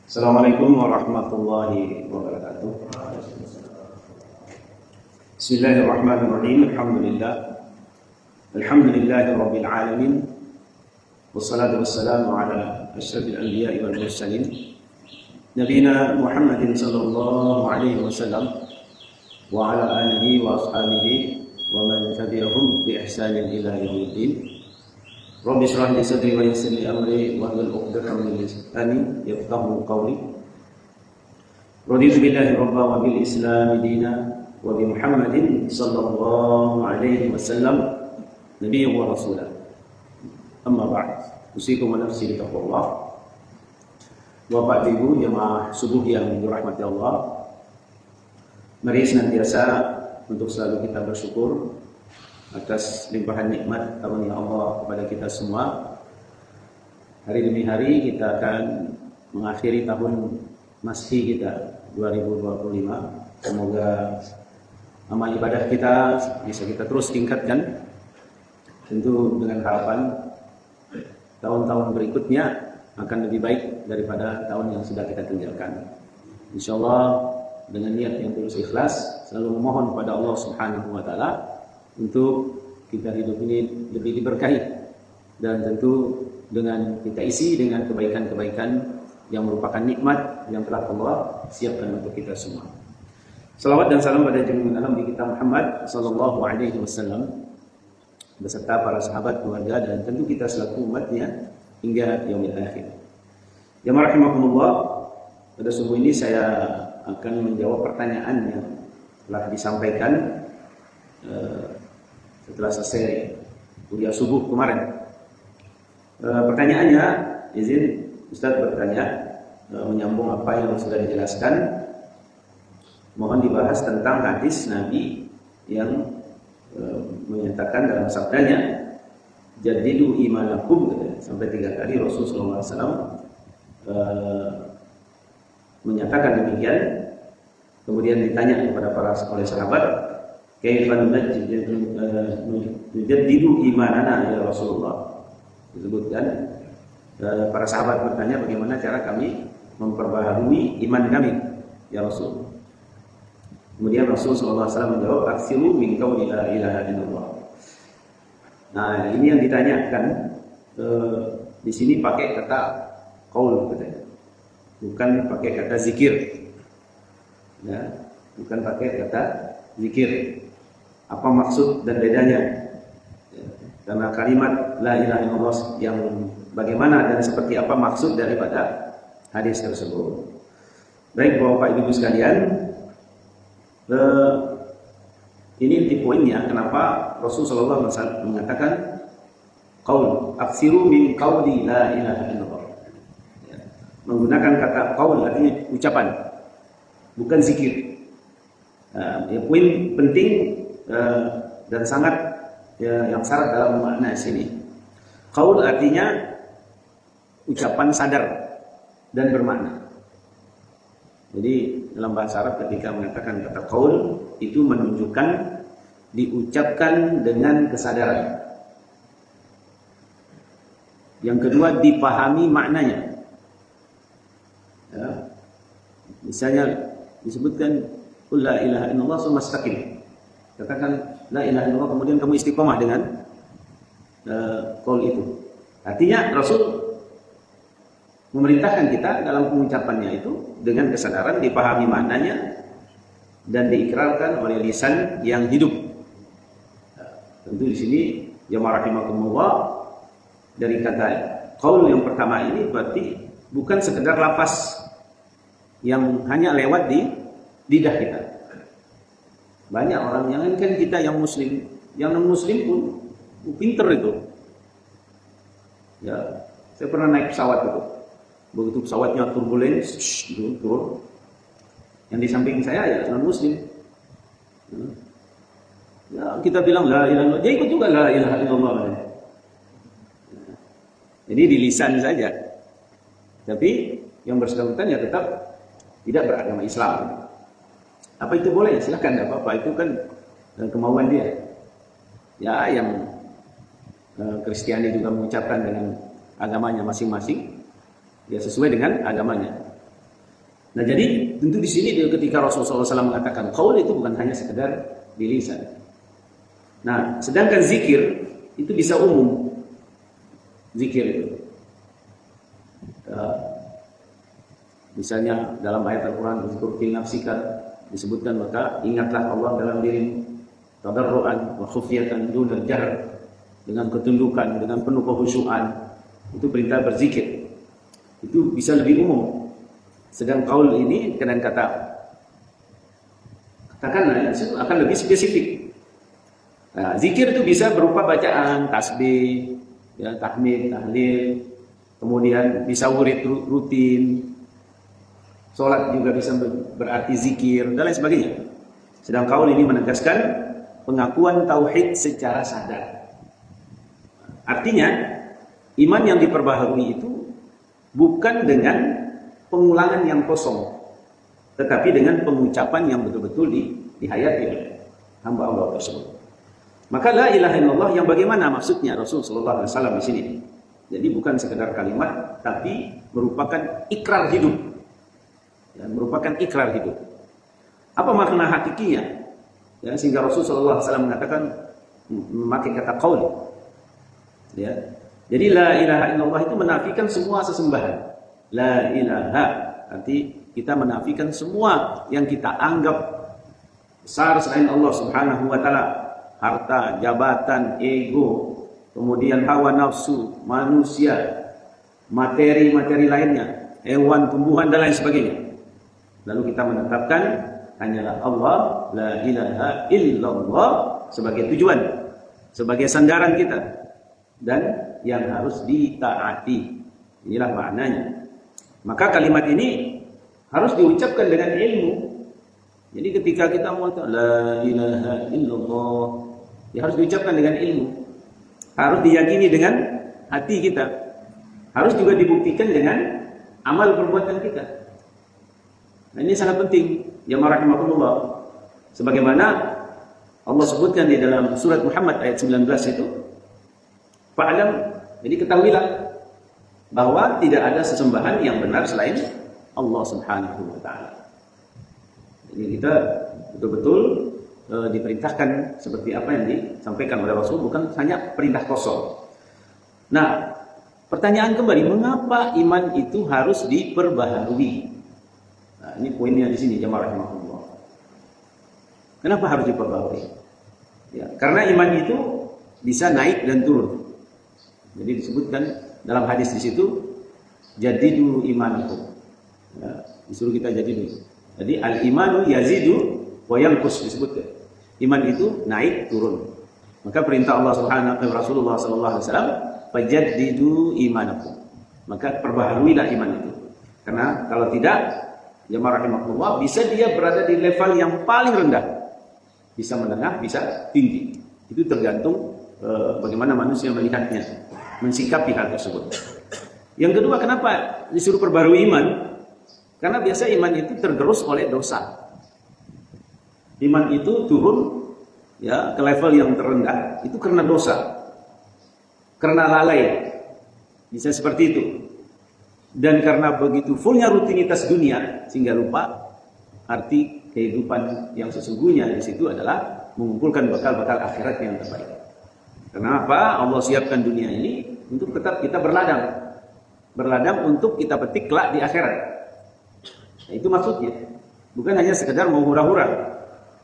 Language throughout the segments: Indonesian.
Assalamualaikum warahmatullahi wabarakatuh. Bismillahirrahmanirrahim. Alhamdulillahi rabbil alamin. Wassalatu wassalamu ala asyrafil anbiya'i wal mursalin. Nabiyina Muhammadin sallallahu alaihi wasallam wa ala alihi wa ashabihi wa man tabi'ahum bi ihsanin ila yaumiddin. Rabbi shrah li sadri wa yassir li amri wahlul 'uqdatam min lisani yafqahu qawli. Raditu billahi rabban wa bil islam dinan wa bi Muhammadin sallallahu alaihi wasallam nabiyyan wa rasulan. Amma ba'd. Usikum wa nafsi bi taqwallah. Bapak Ibu jemaah subuh yang dirahmati Allah. Mari senantiasa untuk selalu kita bersyukur atas limpahan nikmat karunia Allah kepada kita semua. Hari demi hari kita akan mengakhiri tahun Masih kita 2025. Semoga amal ibadah kita bisa kita terus tingkatkan, tentu dengan harapan tahun-tahun berikutnya akan lebih baik daripada tahun yang sudah kita tinggalkan. Insyaallah dengan niat yang tulus ikhlas selalu memohon kepada Allah Subhanahu wa taala untuk kita hidup ini lebih diberkahi, dan tentu dengan kita isi dengan kebaikan-kebaikan yang merupakan nikmat yang telah Allah siapkan untuk kita semua. Salawat dan salam pada junjungan Nabi kita Muhammad sallallahu alaihi wasallam beserta para sahabat, keluarga, dan tentu kita selaku umatnya hingga yaumil akhir. Jamaah rahimakumullah, pada subuh ini saya akan menjawab pertanyaan yang telah disampaikan setelah selesai kuliah subuh kemarin. Pertanyaannya, izin Ustaz bertanya, menyambung apa yang sudah dijelaskan. Mohon dibahas tentang hadis Nabi yang menyatakan dalam sabdanya, jadidu imanakum, sampai 3 kali Rasulullah SAW menyatakan demikian. Kemudian ditanya kepada oleh sahabat, kaifan nujaddidu imanana ya Rasulullah. Disebutkan para sahabat bertanya, bagaimana cara kami memperbaharui iman kami ya Rasul. Kemudian Rasulullah SAW menjawab, aksiru min qawli la ilaha illallah. Nah, ini yang ditanyakan. Di sini pakai kata qaul, katanya, bukan pakai kata zikir. Ya, bukan pakai kata zikir. Apa maksud dan bedanya? Ya, karena kalimat la ilaha illallah yang bagaimana dan seperti apa maksud daripada hadis tersebut. Baik Bapak Ibu sekalian, ini inti poinnya kenapa Rasulullah SAW mengatakan qaul, aksiru min qawli la ilaha illallah. Ya, menggunakan kata qaul artinya ucapan, bukan zikir. Ya, poin penting dan sangat yang syarat dalam makna sini. Qaul artinya ucapan sadar dan bermakna. Jadi dalam bahasa Arab ketika mengatakan kata qaul itu menunjukkan diucapkan dengan kesadaran. Yang kedua, dipahami maknanya. Ya. Misalnya disebutkan qul la ilaha illallah tsumma istaqim. Katakan la ilaha illallah, kemudian kamu istiqomah dengan qaul itu. Artinya Rasul memerintahkan kita dalam pengucapannya itu dengan kesadaran, dipahami maknanya, dan diikrarkan oleh lisan yang hidup. Tentu di sini jamaah rahimakumullah, dari kata qaul yang pertama ini berarti bukan sekedar lafaz yang hanya lewat di lidah kita. Banyak orang yang kan kita yang muslim, yang non muslim pun pinter itu. Ya, saya pernah naik pesawat itu. Begitu pesawatnya turbulens, turun. Yang di samping saya ya non muslim. Ya, kita bilang la ilaha illallah, dia ikut juga la ilaha illallah. Jadi di lisan saja. Tapi yang bersangkutan ya tetap tidak beragama Islam. Apa itu boleh? Silakan, tidak apa-apa. Itu kan kemauan dia. Ya, yang Kristiani juga mengucapkan dengan agamanya masing-masing, ya sesuai dengan agamanya. Nah jadi tentu di sini ketika Rasulullah SAW mengatakan qaul itu bukan hanya sekedar di lisan. Nah sedangkan zikir itu bisa umum. Zikir itu misalnya dalam ayat Al-Quran uzkur fi nafsika disebutkan maka ingatlah Allah dalam dirimu tadarruan wa khufyatan dunal jahr, dengan ketundukan, dengan penuh kehusyuan. Itu perintah berzikir. Itu bisa lebih umum. Sedang qaul ini katakanlah itu akan lebih spesifik. Nah, zikir itu bisa berupa bacaan, tasbih, ya, tahmid, tahlil, kemudian bisa wirid rutin, sholat juga bisa berarti zikir, dan lain sebagainya. Sedang qaul ini menegaskan pengakuan tauhid secara sadar. Artinya, iman yang diperbaharui itu bukan dengan pengulangan yang kosong, tetapi dengan pengucapan yang betul-betul dihayati oleh hamba Allah tersebut. Maka la ilaha illallah yang bagaimana maksudnya Rasulullah SAW di sini? Jadi bukan sekedar kalimat, tapi merupakan ikrar hidup. Ya, merupakan ikrar hidup. Apa makna hakikinya? Ya, sehingga Rasulullah SAW mengatakan memakai kata qaul. Ya. Jadi la ilaha illallah itu menafikan semua sesembahan. La ilaha arti kita menafikan semua yang kita anggap besar selain Allah Subhanahu wa taala. Harta, jabatan, ego, kemudian hawa nafsu, manusia, materi-materi lainnya, hewan, tumbuhan dan lain sebagainya. Lalu kita menetapkan hanyalah Allah, la ilaha illallah sebagai tujuan, sebagai sandaran kita dan yang harus ditaati. Inilah maknanya. Maka kalimat ini harus diucapkan dengan ilmu. Jadi ketika kita mengatakan la ilaha illallah, ya harus diucapkan dengan ilmu. Harus diyakini dengan hati kita. Harus juga dibuktikan dengan amal perbuatan kita. Nah, ini sangat penting. Ya rahimakumullah. Sebagaimana Allah sebutkan di dalam surat Muhammad ayat 19 itu, fa'lam, jadi ketahuilah bahwa tidak ada sesembahan yang benar selain Allah Subhanahu wa taala. Jadi kita betul-betul diperintahkan seperti apa yang disampaikan oleh Rasul, bukan hanya perintah kosong. Nah, pertanyaan kembali, mengapa iman itu harus diperbaharui? Nah, ini poinnya di sini jemaah rahimahullah. Kenapa harus diperbaharui? Ya, karena iman itu bisa naik dan turun. Jadi disebutkan dalam hadis di situ, jadidu imanakum. Ya, disuruh kita jadi dulu. Jadi al-imanu yazidu wa yanqus disebutkan. Iman itu naik turun. Maka perintah Allah Subhanahu wa Rasulullah sallallahu alaihi wasallam, fajaddidu imanakum. Maka perbaharuilah iman itu. Karena kalau tidak, jemaah rahimakumullah, bisa dia berada di level yang paling rendah. Bisa menengah, bisa tinggi. Itu tergantung bagaimana manusia melihatnya, mensikapi hal tersebut. Yang kedua, kenapa disuruh perbarui iman? Karena biasa iman itu tergerus oleh dosa. Iman itu turun ya ke level yang terendah itu karena dosa. Karena lalai. Bisa seperti itu. Dan karena begitu fullnya rutinitas dunia sehingga lupa arti kehidupan yang sesungguhnya di situ adalah mengumpulkan bekal-bekal akhirat yang terbaik. Kenapa Allah siapkan dunia ini untuk tetap kita berladang. Berladang untuk kita petik kelak di akhirat. Nah, itu maksudnya. Bukan hanya sekedar mau hura-hura.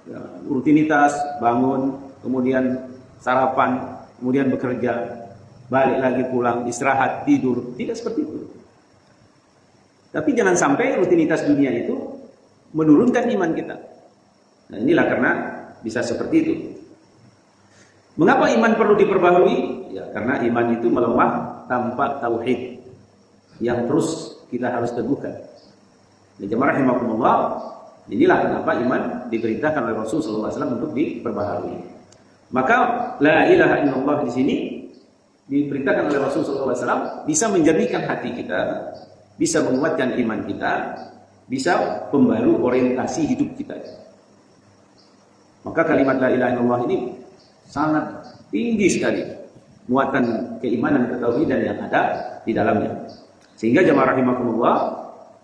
Ya, rutinitas, bangun, kemudian sarapan, kemudian bekerja, balik lagi pulang, istirahat, tidur. Tidak seperti itu. Tapi jangan sampai rutinitas dunia itu menurunkan iman kita. Nah, inilah karena bisa seperti itu. Mengapa iman perlu diperbaharui? Ya, karena iman itu melemah tanpa tauhid yang terus kita harus teguhkan. Jemaah rahimakumullah, inilah kenapa iman diperintahkan oleh Rasulullah SAW untuk diperbaharui. Maka la ilaha illallah di sini diperintahkan oleh Rasulullah SAW bisa menjernihkan hati kita, bisa menguatkan iman kita, bisa pembaru orientasi hidup kita. Maka kalimat la ilaha illallah ini sangat tinggi sekali muatan keimanan, ketauhidan yang ada di dalamnya. Sehingga jamaah rahimakumullah,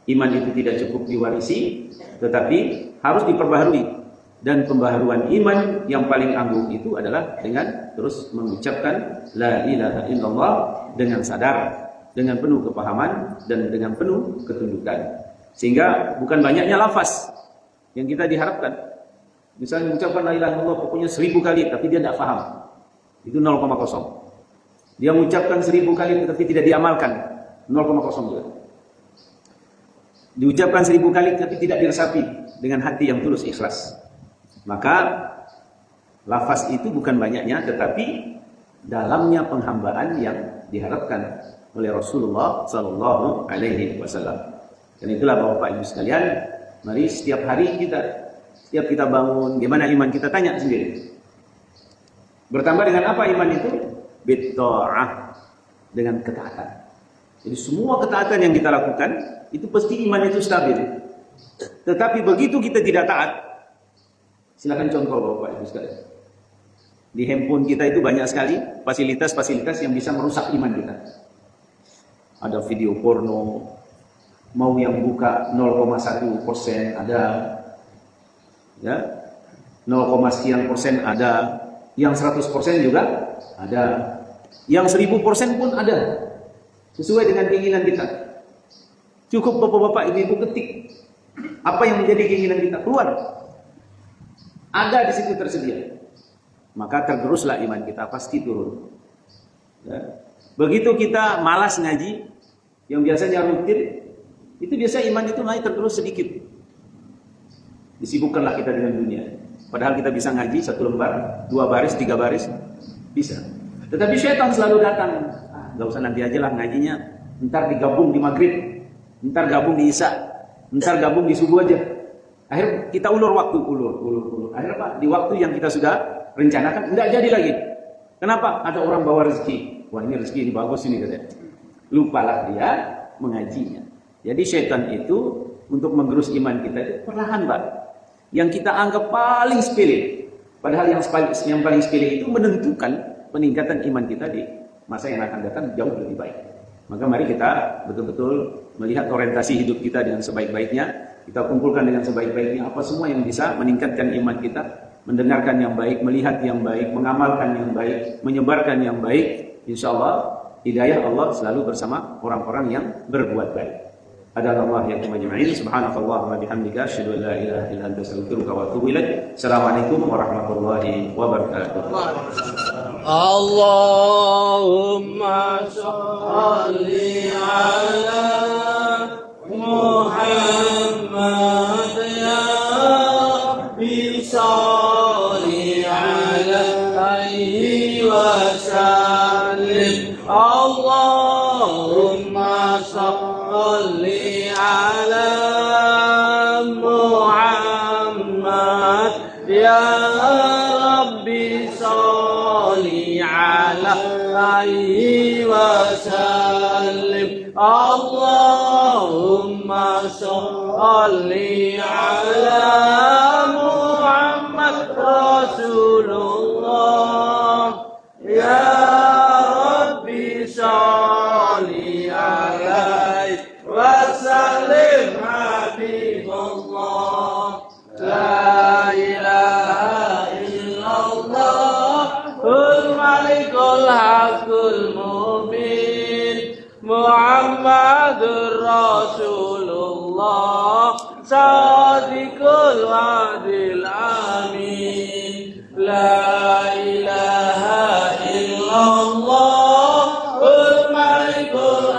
iman itu tidak cukup diwarisi, tetapi harus diperbaharui. Dan pembaharuan iman yang paling agung itu adalah dengan terus mengucapkan la ilaha illallah dengan sadar, dengan penuh kepahaman dan dengan penuh ketundukan. Sehingga bukan banyaknya lafaz yang kita diharapkan. Misalnya mengucapkan la ilaha illallah pokoknya 1000 kali tapi dia tidak paham. Itu 0,0. Dia mengucapkan 1000 kali tapi tidak diamalkan, 0,0 juga. Diucapkan 1000 kali tapi tidak diresapi dengan hati yang tulus ikhlas. Maka lafaz itu bukan banyaknya tetapi dalamnya penghambaan yang diharapkan oleh Rasulullah sallallahu alaihi wasallam. Dan itulah Bapak Ibu sekalian, mari setiap hari setiap kita bangun, gimana iman kita, tanya sendiri. Bertambah dengan apa iman itu? Bitta'ah, dengan ketaatan. Jadi semua ketaatan yang kita lakukan itu pasti iman itu stabil. Tetapi begitu kita tidak taat, silakan contoh Bapak Ibu sekalian. Di handphone kita itu banyak sekali fasilitas-fasilitas yang bisa merusak iman kita. Ada video porno, mau yang buka 0,1% ada, ya 0, sekian persen ada, yang 100% juga ada, yang 1000% pun ada, sesuai dengan keinginan kita. Cukup bapak-bapak, ibu-ibu ketik apa yang menjadi keinginan kita, keluar. Ada di situ tersedia. Maka tergeruslah iman kita, pasti turun. Ya. Begitu kita malas ngaji, yang biasanya rutin, itu biasa iman itu naik tergerus sedikit. Disibukkanlah kita dengan dunia. Padahal kita bisa ngaji 1 lembar, 2 baris, 3 baris, bisa. Tetapi syaitan selalu datang. Gak usah nanti aja lah ngajinya. Ntar digabung di maghrib, ntar gabung di isya, ntar gabung di subuh aja. Akhirnya kita ulur waktu, ulur. Akhirnya Pak, di waktu yang kita sudah rencanakan, tidak jadi lagi. Kenapa? Ada orang bawa rezeki. Wah, ini rezeki ini bagus ini katanya. Lupalah dia mengajinya. Jadi syaitan itu untuk menggerus iman kita itu perlahan Pak. Yang kita anggap paling sepele. Padahal yang paling sepele itu menentukan peningkatan iman kita di masa yang akan datang jauh lebih baik. Maka mari kita betul-betul melihat orientasi hidup kita dengan sebaik-baiknya. Kita kumpulkan dengan sebaik-baiknya apa semua yang bisa meningkatkan iman kita, mendengarkan yang baik, melihat yang baik, mengamalkan yang baik, menyebarkan yang baik. Insyaallah hidayah Allah selalu bersama orang-orang yang berbuat baik. Adalah yang majma'in. Subhanakallahumma bihamdika asyhadu an la ilaha illa anta astaghfiruka wa atubu ilaik. Assalamualaikum warahmatullahi wabarakatuh. Allahumma shalli ala Muhammad ya Rabbi shalli alaihi wasallim. Allahumma shalli ala Muhammad ya Rabbi shalli alaihi wasallim. Allahumma shalli ala Muhammad Rasulullah ya Rabbi shalli alaihi wasallim. Habibullah la ilaha illallah malikul hakul mubin Muhammadur Rasulullah sadiqul wadil amin. La ilaha illallah malikul